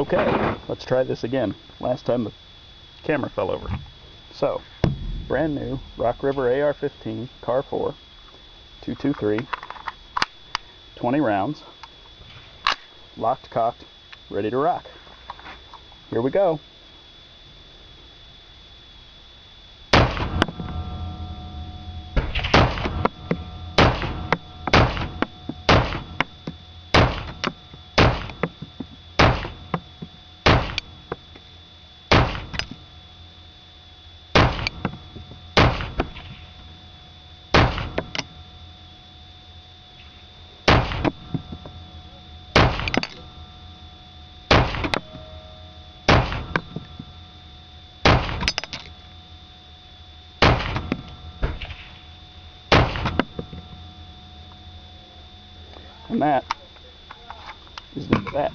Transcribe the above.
Okay, let's try this again. Last time the camera fell over. So, brand new Rock River AR-15, Car 4, 223, 20 rounds, locked, cocked, ready to rock. Here we go. And that is the end of that.